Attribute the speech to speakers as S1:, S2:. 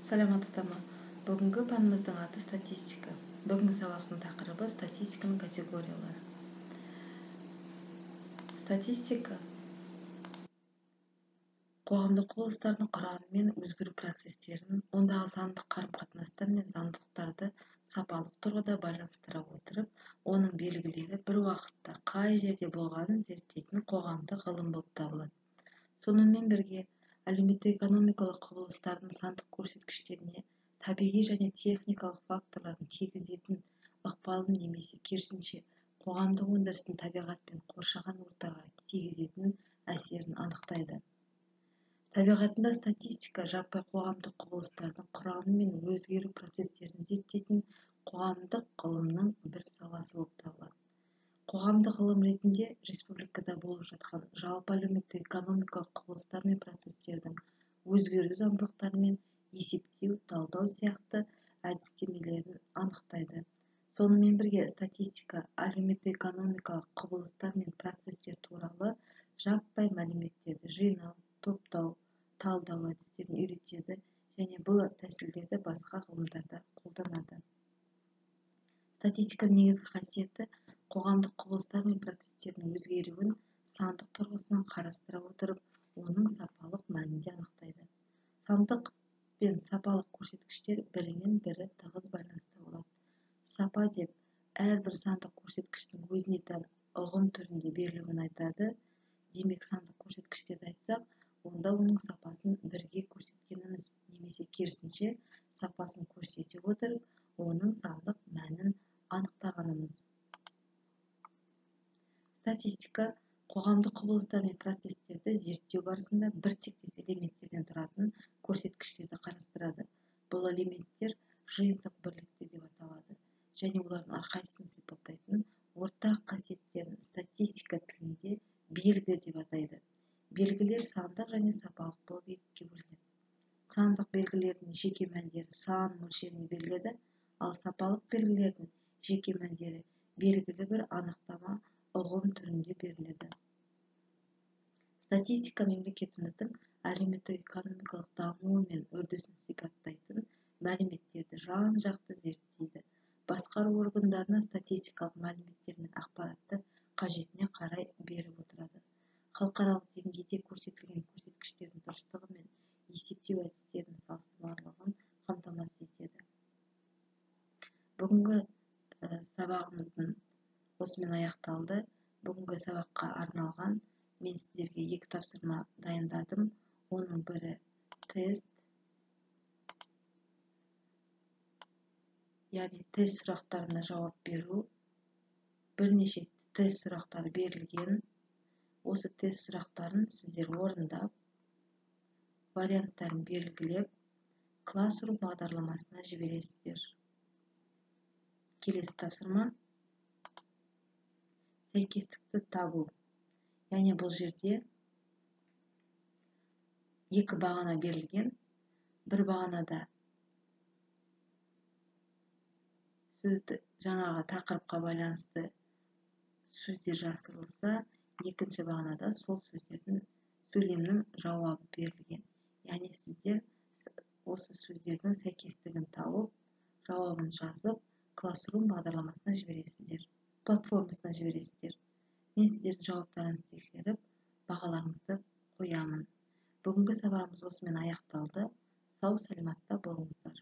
S1: Саламатсыздарбы? Бүгүнкү паныбыздын аты статистика. Бүгүнкү сабактын такырыбы статистиканын категориялары. Статистика коомдук кубулуштардын курамы менен өзгөрүү процесстерин, ондагы сандык карым-катнаштар менен заңдылыктарды сапалык тургуда байланыштыра отуруп, онун белгилери бир убакытта кай жерде болгонун зерттейтин коомдук гылым болуп табылат. Сонун менен бирге әлеуметтик-экономикалык кубулуштардын сандык көрсөткүчтөрине табигый жана техникалык факторлордун тийгизетін ыкпалын немесе керисинче коомдук өндүрүстүн табигат менен коршогон ортага тийгизетін әсерин аныктайды. Табигатында статистика жаппай коомдук кубулуштардын курамы менен өзгөрүү процесстерин зерттейтин коомдук гылымдын бир саласы болуп табылат. Коомдук гылым ретинде республикада болуп жаткан жалпы әлеуметтик-экономикалык кубулуштар менен процесстердин өзгөрүү заңдылыктары менен эсептөө, талдоо сыяктуу адистемелерин аныктайды. Сонун менен бирге статистика әлеуметтик-экономикалык кубулуштар менен процесстер тууралуу жаппай маалиметтерди жыйноо, топтоо, талдоо адистерин үйрөтүүдө және бул тәсилдерди башка гылымдарда колдонот. Статистиканын негизги касиети коомдук кубулуштар менен процесстердин өзгөрүүн сандык тургусунан карастыра отуруп, онун сапалык маанинде аныктайды. Сандык пен сапалык көрсөткүчтөр бири менен бири тыгыз байланыста болот. Сапа деп ар бир сандык көрсөткүчтүн өзүнө тән угум түрүндө берилүүнү айтады. Демек, сандык көрсөткүчтөрдү айтсак, онда онун сапасын бирге көрсөткөнүбүз немесе керисинче сапасын көрсөтүп отуруп, онун сандык маанин аныктаганыбыз. Статистика коомдук кубулуштар менен процесстерди зерттөө барысында бир тектес элементтерден туратын көрсөткүчтөрдү карастырады. Бул элементтер жыйынтык бирликтер деп аталады және улардын ар кайсысын сыйпаттайтын ортак касиеттерин статистика тилинде белги деп атайды. Белгилер сандык және сапалык болуп экиге бөлүнөт. Сандык белгилердин жеке мәндери сан мөлшерине берилет, ал сапалык белгилердин жеке мәндери белгилүү бир аныктама угум түрүндө берилет. Статистика мамлекетибиздин әлеуметтик-экономикалык дамуу менен үрдүсүн сыйпаттайтын маалиметтерди жан-жактуу зерттейди. Башкаруу органдарына статистикалык маалиметтер менен акпаратты кажетине карай берип отурат. Халкаралык деңгейде көрсөтүлгөн көрсөткүчтөрдүн туруштугу менен эсептөө адистеринин салыштырмалуулугун камтамасыз этет. Бүгүнкү сабагыбыздын осу менен аякталды. Бүгүнкү сабакка арналган мен сиздерге 2 тапсырма дайындадым. Онун бири тест, яғни тест сурактарына жооп берүү. Бир нече тест сурактары берилген. Осы тест сурактарын сиздер орундап, варианттарын белгилеп, Classroom багдарламасына жибересиздер. Келесі тапсырма сәйкестикти табуу. Яғни бул жерде 2 багана берилген. Бир баганада сөздү жаңағы такырыпка байланыштуу сөздөр жазылса, экинчи баганада сол сөздөрдүн сөйлемдин жабабы берилген. Яғни сиздер осы сөздөрдүн сәйкестигин табып, жабабын жазып, Classroom багдарламасына жибересиздер, платформасына жибересиздер. Мен сиздердин жауаптарыңызды текшерип, багаларыңызды коямын. Бүгүнкү сабагыбыз осу менен аякталды. Сау саламатта болуңуздар.